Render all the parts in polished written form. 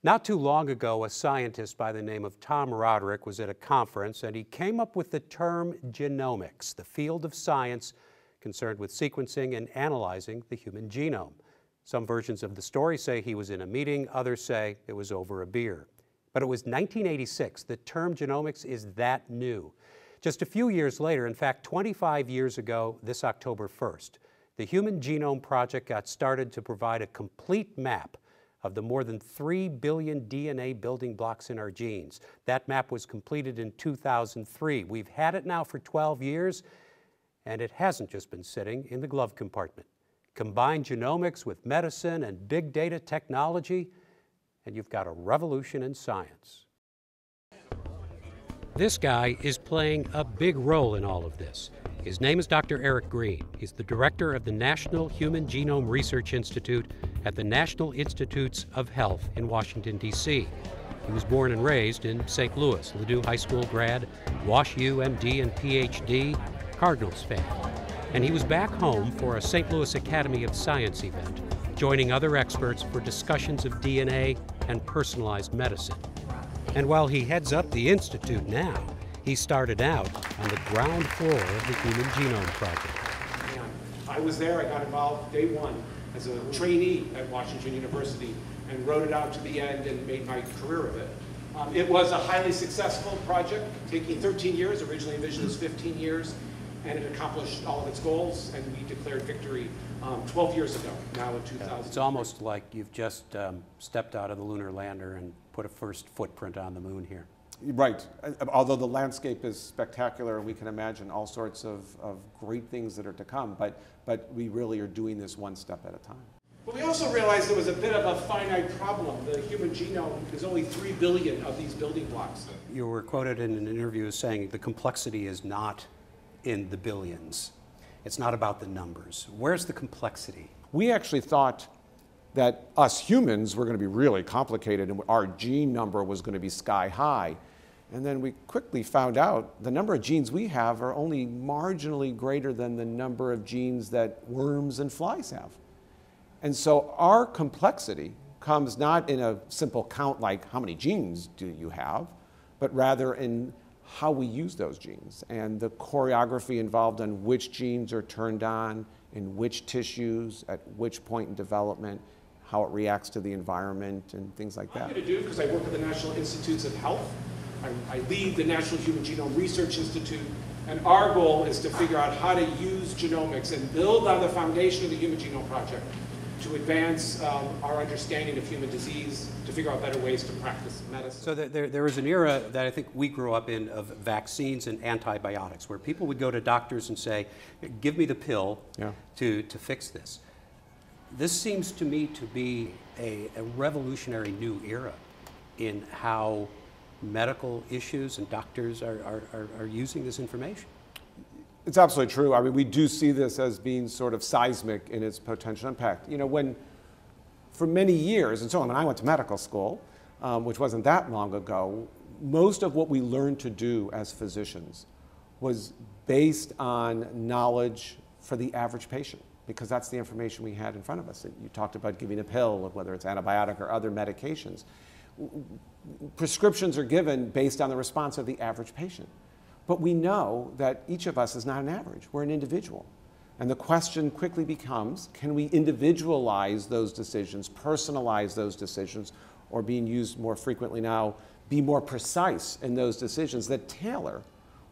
Not too long ago, a scientist by the name of Tom Roderick was at a conference and he came up with the term genomics, the field of science concerned with sequencing and analyzing the human genome. Some versions of the story say he was in a meeting, others say it was over a beer. But it was 1986. The term genomics is that new. Just a few years later, in fact 25 years ago, this October 1st, the Human Genome Project got started to provide a complete map of the more than 3 billion DNA building blocks in our genes. That map was completed in 2003. We've had it now for 12 years, and it hasn't just been sitting in the glove compartment. Combine genomics with medicine and big data technology, and you've got a revolution in science. This guy is playing a big role in all of this. His name is Dr. Eric Green. He's the director of the National Human Genome Research Institute at the National Institutes of Health in Washington, D.C. He was born and raised in St. Louis, Ladue High School grad, Wash U, MD and PhD, Cardinals fan. And he was back home for a St. Louis Academy of Science event, joining other experts for discussions of DNA and personalized medicine. And while he heads up the Institute now, he started out on the ground floor of the Human Genome Project. I was there, I got involved day one as a trainee at Washington University and wrote it out to the end and made my career of it. It was a highly successful project, taking 13 years, originally envisioned as 15 years, and it accomplished all of its goals, and we declared victory 12 years ago, now in 2000. It's almost like you've just stepped out of the lunar lander and put a first footprint on the moon here. Right. Although the landscape is spectacular, and we can imagine all sorts of great things that are to come, but we really are doing this one step at a time. But we also realized there was a bit of a finite problem. The human genome is only 3 billion of these building blocks. You were quoted in an interview as saying the complexity is not in the billions. It's not about the numbers. Where's the complexity? We actually thought that us humans were going to be really complicated and our gene number was going to be sky high. And then we quickly found out the number of genes we have are only marginally greater than the number of genes that worms and flies have. And so our complexity comes not in a simple count like how many genes do you have, but rather in how we use those genes and the choreography involved on which genes are turned on, in which tissues, at which point in development, how it reacts to the environment and things like that. I'm going to do, because I work at the National Institutes of Health. I lead the National Human Genome Research Institute, and our goal is to figure out how to use genomics and build on the foundation of the Human Genome Project to advance our understanding of human disease, to figure out better ways to practice medicine. So there was an era that I think we grew up in of vaccines and antibiotics, where people would go to doctors and say, give me the pill to fix this. This seems to me to be a revolutionary new era in how medical issues and doctors are using this information. It's absolutely true. I mean, we do see this as being sort of seismic in its potential impact. You know, for many years, and so when I went to medical school, which wasn't that long ago, most of what we learned to do as physicians was based on knowledge for the average patient, because that's the information we had in front of us. You talked about giving a pill, whether it's antibiotic or other medications. Prescriptions are given based on the response of the average patient. But we know that each of us is not an average. We're an individual. And the question quickly becomes, can we individualize those decisions, personalize those decisions, or being used more frequently now, be more precise in those decisions that tailor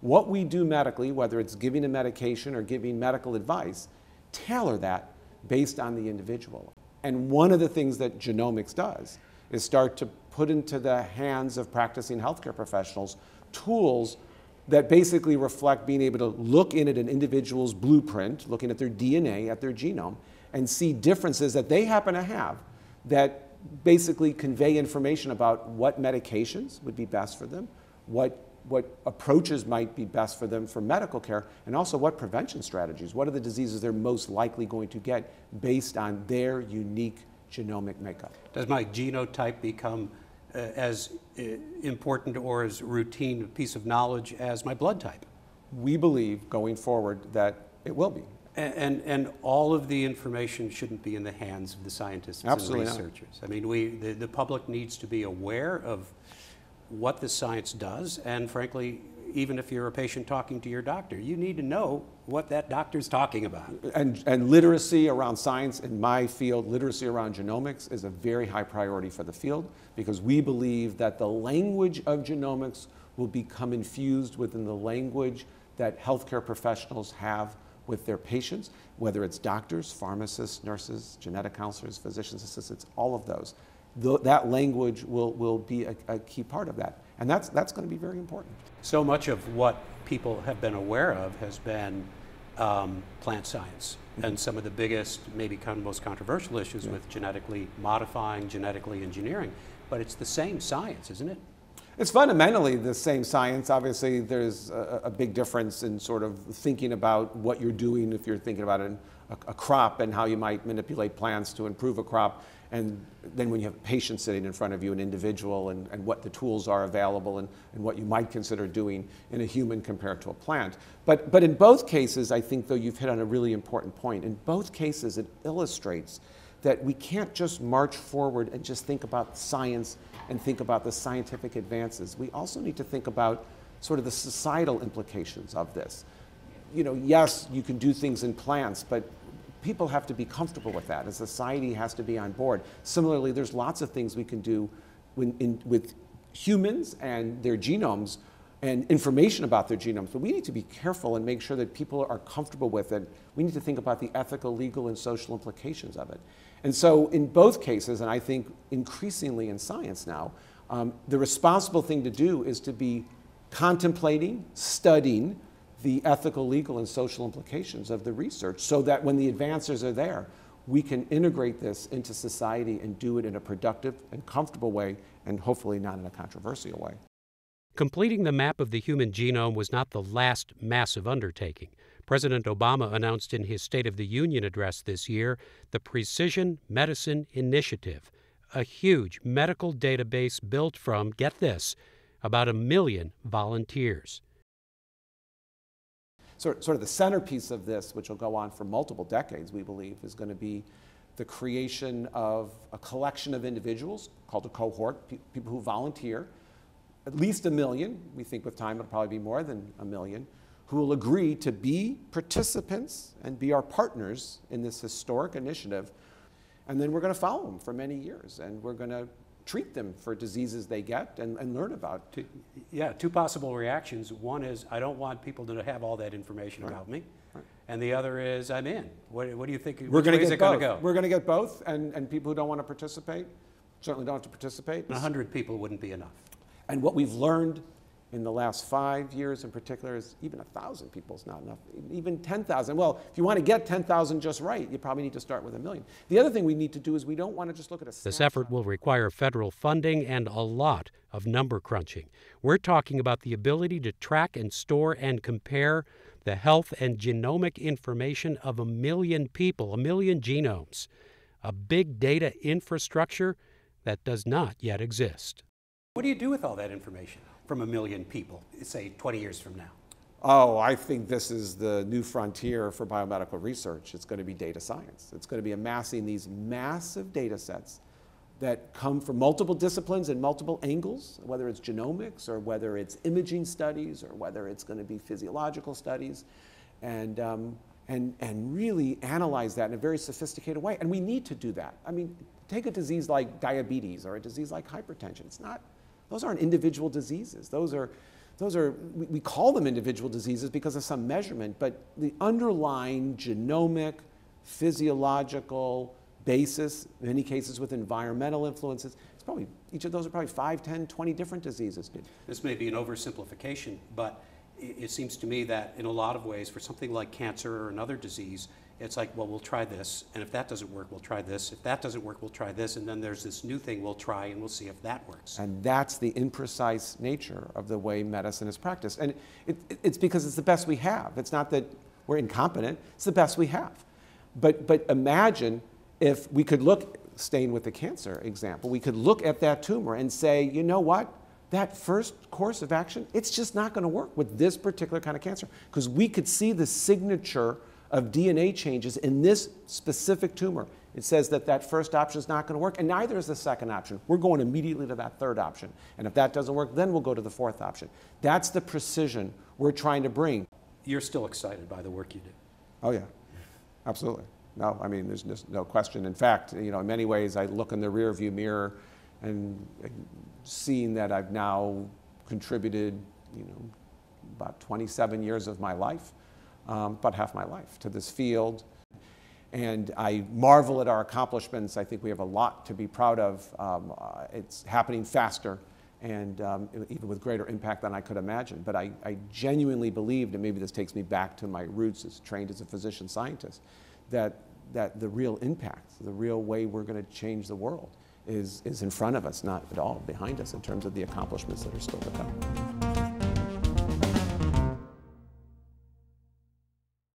what we do medically, whether it's giving a medication or giving medical advice, tailor that based on the individual. And one of the things that genomics does is start to put into the hands of practicing healthcare professionals tools that basically reflect being able to look in at an individual's blueprint, looking at their DNA, at their genome, and see differences that they happen to have that basically convey information about what medications would be best for them, what approaches might be best for them for medical care, and also what prevention strategies, what are the diseases they're most likely going to get based on their unique genomic makeup. Does my genotype become as important or as routine a piece of knowledge as my blood type? We believe going forward that it will be. And all of the information shouldn't be in the hands of the scientists Absolutely and researchers. I mean, the public needs to be aware of what the science does, and frankly, even if you're a patient talking to your doctor, you need to know what that doctor's talking about. And literacy around science, in my field, literacy around genomics is a very high priority for the field, because we believe that the language of genomics will become infused within the language that healthcare professionals have with their patients, whether it's doctors, pharmacists, nurses, genetic counselors, physicians assistants, all of those. That language will be a key part of that. And that's going to be very important. So much of what people have been aware of has been plant science, and some of the biggest, maybe most controversial issues with genetically modifying, genetically engineering. But it's the same science, isn't it? It's fundamentally the same science. Obviously, there's a big difference in sort of thinking about what you're doing if you're thinking about a crop and how you might manipulate plants to improve a crop. And then when you have a patient sitting in front of you, an individual, and what the tools are available and what you might consider doing in a human compared to a plant. But in both cases, I think, though, you've hit on a really important point. In both cases, it illustrates that we can't just march forward and just think about science and think about the scientific advances. We also need to think about sort of the societal implications of this. You know, yes, you can do things in plants, but people have to be comfortable with that, and society has to be on board. Similarly, there's lots of things we can do with humans and their genomes and information about their genomes, but we need to be careful and make sure that people are comfortable with it. We need to think about the ethical, legal, and social implications of it. And so in both cases, and I think increasingly in science now, the responsible thing to do is to be contemplating, studying the ethical, legal, and social implications of the research, so that when the advances are there, we can integrate this into society and do it in a productive and comfortable way, and hopefully not in a controversial way. Completing the map of the human genome was not the last massive undertaking. President Obama announced in his State of the Union address this year the Precision Medicine Initiative, a huge medical database built from, get this, about 1 million volunteers. Sort of the centerpiece of this, which will go on for multiple decades, we believe, is going to be the creation of a collection of individuals called a cohort, people who volunteer, at least 1 million. We think with time it'll probably be more than 1 million, who will agree to be participants and be our partners in this historic initiative. And then we're going to follow them for many years, and we're going to treat them for diseases they get and learn about. Yeah, two possible reactions. One is, I don't want people to have all that information about me. Right. And the other is, I'm in. What do you think? We're going to get both. We're going to get both, and people who don't want to participate certainly don't have to participate. 100 people wouldn't be enough. And what we've learned in the last 5 years in particular is even 1,000 people is not enough, even 10,000. Well, if you want to get 10,000 just right, you probably need to start with 1 million. The other thing we need to do is we don't want to just look at a snapshot. This effort will require federal funding and a lot of number crunching. We're talking about the ability to track and store and compare the health and genomic information of 1 million people, 1 million genomes, a big data infrastructure that does not yet exist. What do you do with all that information from 1 million people, say 20 years from now? Oh, I think this is the new frontier for biomedical research. It's going to be data science. It's going to be amassing these massive data sets that come from multiple disciplines and multiple angles, whether it's genomics or whether it's imaging studies or whether it's going to be physiological studies, and really analyze that in a very sophisticated way. And we need to do that. I mean, take a disease like diabetes or a disease like hypertension. Those aren't individual diseases. We call them individual diseases because of some measurement, but the underlying genomic, physiological basis, in many cases with environmental influences, each of those are probably 5, 10, 20 different diseases. This may be an oversimplification, but it seems to me that in a lot of ways, for something like cancer or another disease, it's like, well, we'll try this, and if that doesn't work, we'll try this. If that doesn't work, we'll try this, and then there's this new thing we'll try, and we'll see if that works. And that's the imprecise nature of the way medicine is practiced. And it's because it's the best we have. It's not that we're incompetent, it's the best we have. But imagine if we could look, staying with the cancer example, we could look at that tumor and say, you know what? That first course of action, it's just not going to work with this particular kind of cancer, because we could see the signature of DNA changes in this specific tumor, it says that that first option is not going to work, and neither is the second option. We're going immediately to that third option. And if that doesn't work, then we'll go to the fourth option. That's the precision we're trying to bring. You're still excited by the work you do. Oh, yeah, absolutely. No, I mean, there's just no question. In fact, you know, in many ways, I look in the rearview mirror and seeing that I've now contributed, you know, about 27 years of my life, about half my life, to this field. And I marvel at our accomplishments. I think we have a lot to be proud of. It's happening faster and even with greater impact than I could imagine. But I genuinely believed, and maybe this takes me back to my roots as trained as a physician scientist, that the real impact, the real way we're going to change the world is in front of us, not at all behind us in terms of the accomplishments that are still to come.